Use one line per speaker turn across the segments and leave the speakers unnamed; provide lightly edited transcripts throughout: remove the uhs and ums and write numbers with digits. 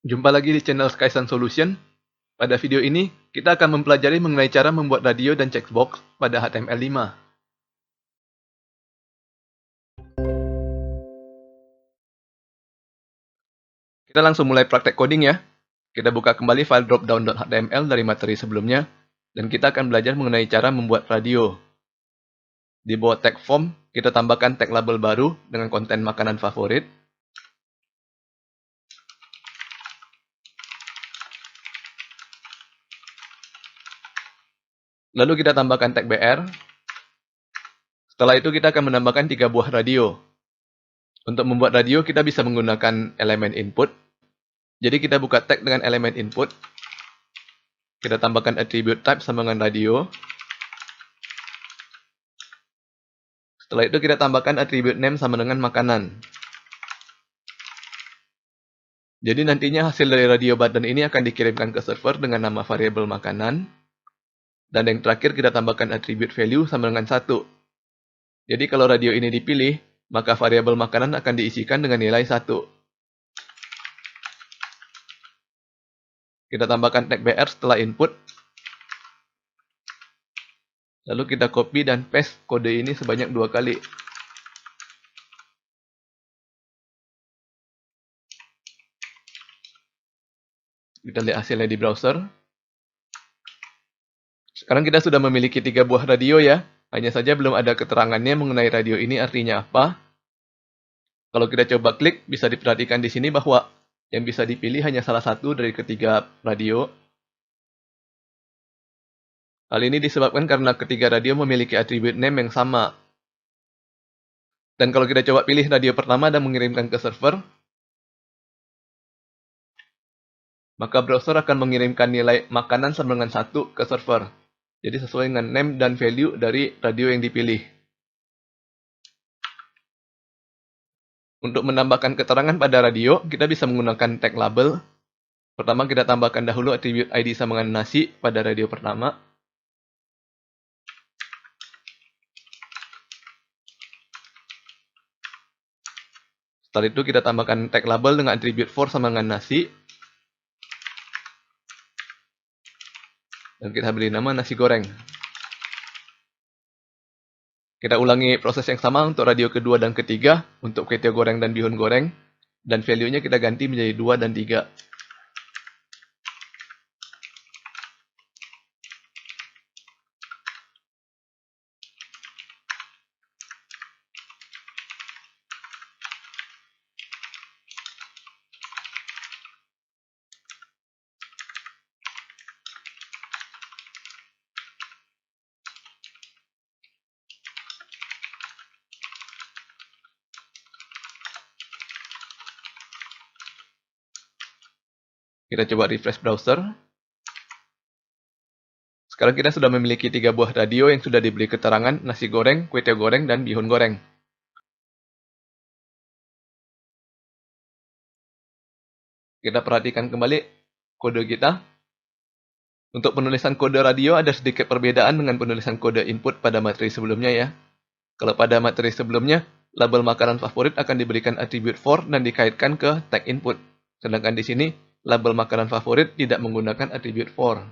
Jumpa lagi di channel Skysun Solution. Pada video ini, kita akan mempelajari mengenai cara membuat radio dan checkbox pada HTML5. Kita langsung mulai praktek coding ya. Kita buka kembali file dropdown.html dari materi sebelumnya, dan kita akan belajar mengenai cara membuat radio. Di bawah tag form, kita tambahkan tag label baru dengan konten makanan favorit. Lalu kita tambahkan tag BR. Setelah itu kita akan menambahkan 3 buah radio. Untuk membuat radio, kita bisa menggunakan elemen input. Jadi kita buka tag dengan elemen input. Kita tambahkan attribute type sama dengan radio. Setelah itu kita tambahkan attribute name sama dengan makanan. Jadi nantinya hasil dari radio button ini akan dikirimkan ke server dengan nama variabel makanan. Dan yang terakhir kita tambahkan attribute value sama dengan 1. Jadi kalau radio ini dipilih, maka variabel makanan akan diisikan dengan nilai 1. Kita tambahkan tag BR setelah input. Lalu kita copy dan paste kode ini sebanyak 2 kali. Kita lihat hasilnya di browser. Sekarang kita sudah memiliki 3 buah radio ya. Hanya saja belum ada keterangannya mengenai radio ini artinya apa. Kalau kita coba klik, bisa diperhatikan di sini bahwa yang bisa dipilih hanya salah satu dari ketiga radio. Hal ini disebabkan karena ketiga radio memiliki attribute name yang sama. Dan kalau kita coba pilih radio pertama dan mengirimkan ke server, maka browser akan mengirimkan nilai makanan sama dengan 1 ke server. Jadi sesuai dengan name dan value dari radio yang dipilih. Untuk menambahkan keterangan pada radio, kita bisa menggunakan tag label. Pertama kita tambahkan dahulu attribute ID sama dengan nasi pada radio pertama. Setelah itu kita tambahkan tag label dengan attribute for sama dengan nasi. Dan kita beri nama nasi goreng. Kita ulangi proses yang sama untuk radio kedua dan ketiga, untuk kue tiaw goreng dan bihun goreng. Dan value-nya kita ganti menjadi 2 dan 3. Kita coba refresh browser. Sekarang kita sudah memiliki 3 buah radio yang sudah diberi keterangan nasi goreng, kue tiaw goreng, dan bihun goreng. Kita perhatikan kembali kode kita. Untuk penulisan kode radio ada sedikit perbedaan dengan penulisan kode input pada materi sebelumnya ya. Kalau pada materi sebelumnya, label makanan favorit akan diberikan attribute for dan dikaitkan ke tag input. Sedangkan di sini, label makanan favorit tidak menggunakan attribute for.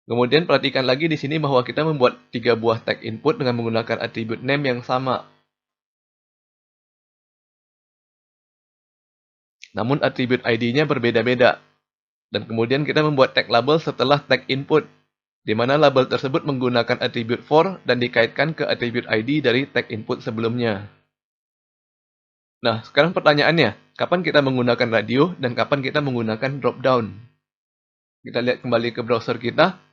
Kemudian perhatikan lagi di sini bahwa kita membuat 3 buah tag input dengan menggunakan attribute name yang sama. Namun attribute ID-nya berbeda-beda. Dan kemudian kita membuat tag label setelah tag input, di mana label tersebut menggunakan attribute for dan dikaitkan ke attribute ID dari tag input sebelumnya. Nah, sekarang pertanyaannya, kapan kita menggunakan radio dan kapan kita menggunakan dropdown? Kita lihat kembali ke browser kita.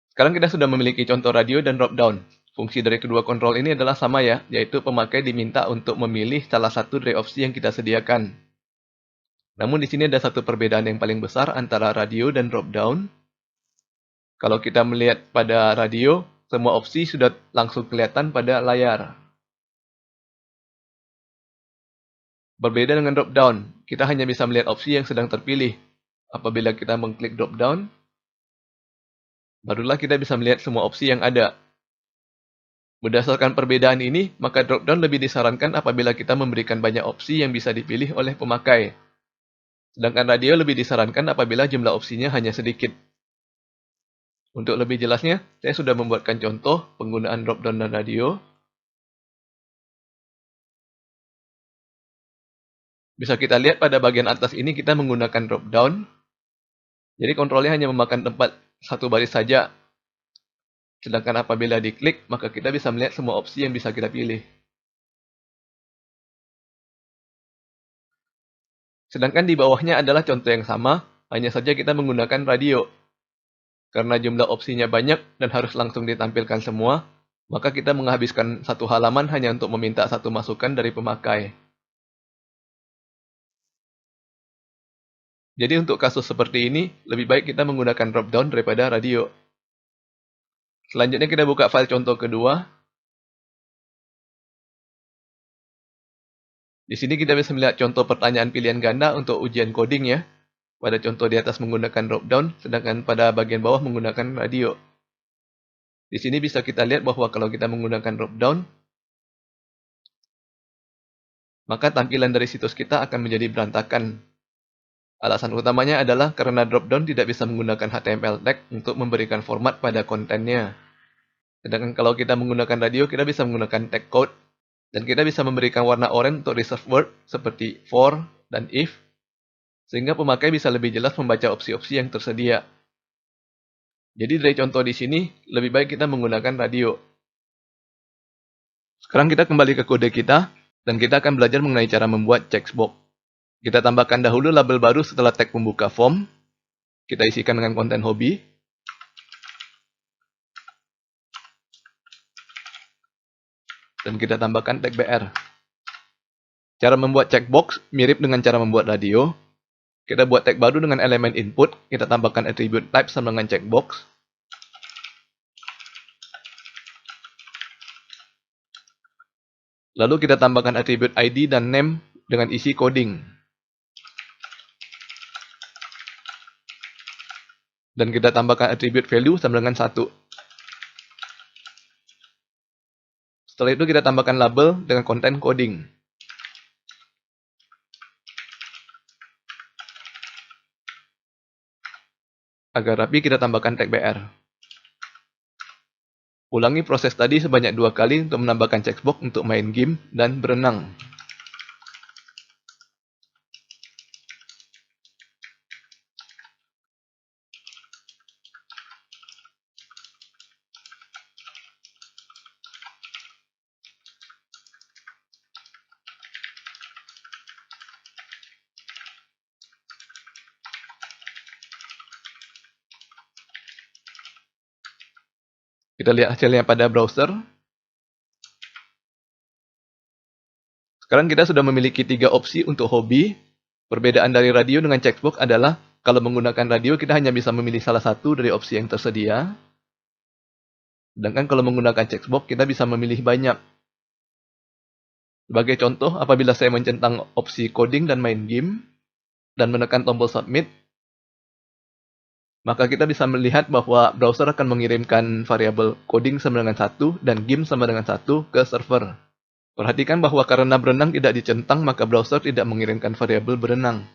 Sekarang kita sudah memiliki contoh radio dan dropdown. Fungsi dari kedua kontrol ini adalah sama ya, yaitu pemakai diminta untuk memilih salah satu dari opsi yang kita sediakan. Namun di sini ada satu perbedaan yang paling besar antara radio dan dropdown. Kalau kita melihat pada radio, semua opsi sudah langsung kelihatan pada layar. Berbeda dengan dropdown, kita hanya bisa melihat opsi yang sedang terpilih. Apabila kita mengklik dropdown, barulah kita bisa melihat semua opsi yang ada. Berdasarkan perbedaan ini, maka dropdown lebih disarankan apabila kita memberikan banyak opsi yang bisa dipilih oleh pemakai. Sedangkan radio lebih disarankan apabila jumlah opsinya hanya sedikit. Untuk lebih jelasnya, saya sudah membuatkan contoh penggunaan drop-down dan radio. Bisa kita lihat pada bagian atas ini kita menggunakan drop-down. Jadi kontrolnya hanya memakan tempat satu baris saja. Sedangkan apabila diklik, maka kita bisa melihat semua opsi yang bisa kita pilih. Sedangkan di bawahnya adalah contoh yang sama, hanya saja kita menggunakan radio. Karena jumlah opsinya banyak dan harus langsung ditampilkan semua, maka kita menghabiskan satu halaman hanya untuk meminta satu masukan dari pemakai. Jadi untuk kasus seperti ini, lebih baik kita menggunakan drop-down daripada radio. Selanjutnya kita buka file contoh kedua. Di sini kita bisa melihat contoh pertanyaan pilihan ganda untuk ujian coding ya. Pada contoh di atas menggunakan drop-down, sedangkan pada bagian bawah menggunakan radio. Di sini bisa kita lihat bahwa kalau kita menggunakan drop-down, maka tampilan dari situs kita akan menjadi berantakan. Alasan utamanya adalah karena drop-down tidak bisa menggunakan HTML tag untuk memberikan format pada kontennya. Sedangkan kalau kita menggunakan radio, kita bisa menggunakan tag code, dan kita bisa memberikan warna oranye untuk reserve word seperti for dan if, sehingga pemakai bisa lebih jelas membaca opsi-opsi yang tersedia. Jadi dari contoh di sini, lebih baik kita menggunakan radio. Sekarang kita kembali ke kode kita, dan kita akan belajar mengenai cara membuat checkbox. Kita tambahkan dahulu label baru setelah tag pembuka form. Kita isikan dengan konten hobi. Dan kita tambahkan tag BR. Cara membuat checkbox mirip dengan cara membuat radio. Kita buat tag baru dengan elemen input. Kita tambahkan attribute type sama dengan checkbox. Lalu kita tambahkan attribute ID dan name dengan isi coding. Dan kita tambahkan attribute value sama dengan 1. Setelah itu kita tambahkan label dengan konten coding. Agar rapi kita tambahkan tag BR. Ulangi proses tadi sebanyak 2 kali untuk menambahkan checkbox untuk main game dan berenang. Kita lihat hasilnya pada browser. Sekarang kita sudah memiliki 3 opsi untuk hobi. Perbedaan dari radio dengan checkbox adalah kalau menggunakan radio kita hanya bisa memilih salah satu dari opsi yang tersedia. Sedangkan kalau menggunakan checkbox kita bisa memilih banyak. Sebagai contoh, apabila saya mencentang opsi coding dan main game, dan menekan tombol submit, maka kita bisa melihat bahwa browser akan mengirimkan variabel coding sama dengan 1 dan game sama dengan 1 ke server. Perhatikan bahwa karena berenang tidak dicentang, maka browser tidak mengirimkan variabel berenang.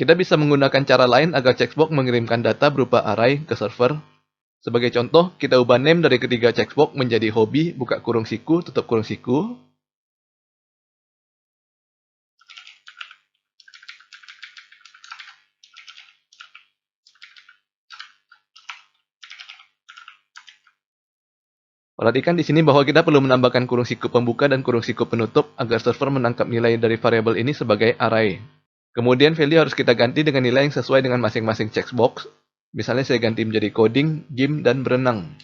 Kita bisa menggunakan cara lain agar checkbox mengirimkan data berupa array ke server. Sebagai contoh, kita ubah name dari ketiga checkbox menjadi hobi, buka kurung siku, tutup kurung siku. Perhatikan di sini bahwa kita perlu menambahkan kurung siku pembuka dan kurung siku penutup agar server menangkap nilai dari variabel ini sebagai array. Kemudian value harus kita ganti dengan nilai yang sesuai dengan masing-masing checkbox. Misalnya saya ganti menjadi coding, game, dan berenang.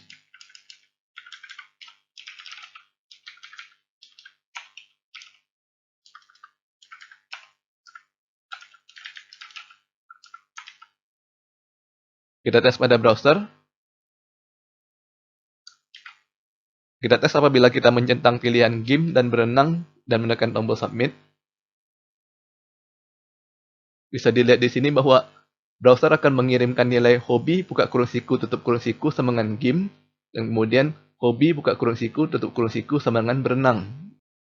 Kita tes pada browser. Kita tes apabila kita mencentang pilihan game dan berenang dan menekan tombol submit. Bisa dilihat di sini bahwa browser akan mengirimkan nilai hobi, buka kurung siku, tutup kurung siku sama dengan game. Dan kemudian hobi, buka kurung siku, tutup kurung siku sama dengan berenang.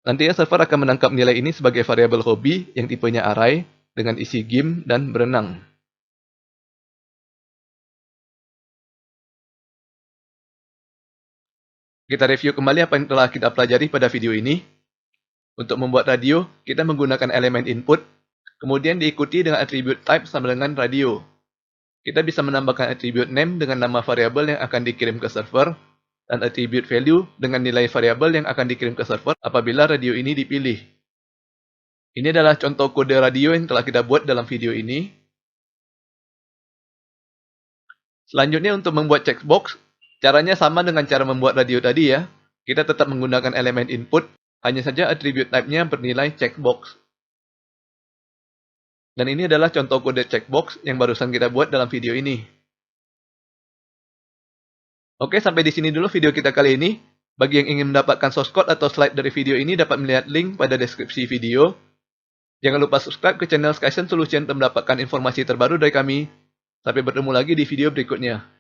Nantinya server akan menangkap nilai ini sebagai variabel hobi yang tipenya array. dengan isi game dan berenang. Kita review kembali apa yang telah kita pelajari pada video ini. Untuk membuat radio, kita menggunakan elemen input, kemudian diikuti dengan atribut type sama dengan radio. Kita bisa menambahkan atribut name dengan nama variabel yang akan dikirim ke server, dan atribut value dengan nilai variabel yang akan dikirim ke server apabila radio ini dipilih. Ini adalah contoh kode radio yang telah kita buat dalam video ini. Selanjutnya untuk membuat checkbox, caranya sama dengan cara membuat radio tadi ya. Kita tetap menggunakan elemen input, hanya saja atribut type-nya bernilai checkbox. Dan ini adalah contoh kode checkbox yang barusan kita buat dalam video ini. Oke, sampai di sini dulu video kita kali ini. Bagi yang ingin mendapatkan source code atau slide dari video ini dapat melihat link pada deskripsi video. Jangan lupa subscribe ke channel Skysense Solution untuk mendapatkan informasi terbaru dari kami. Sampai bertemu lagi di video berikutnya.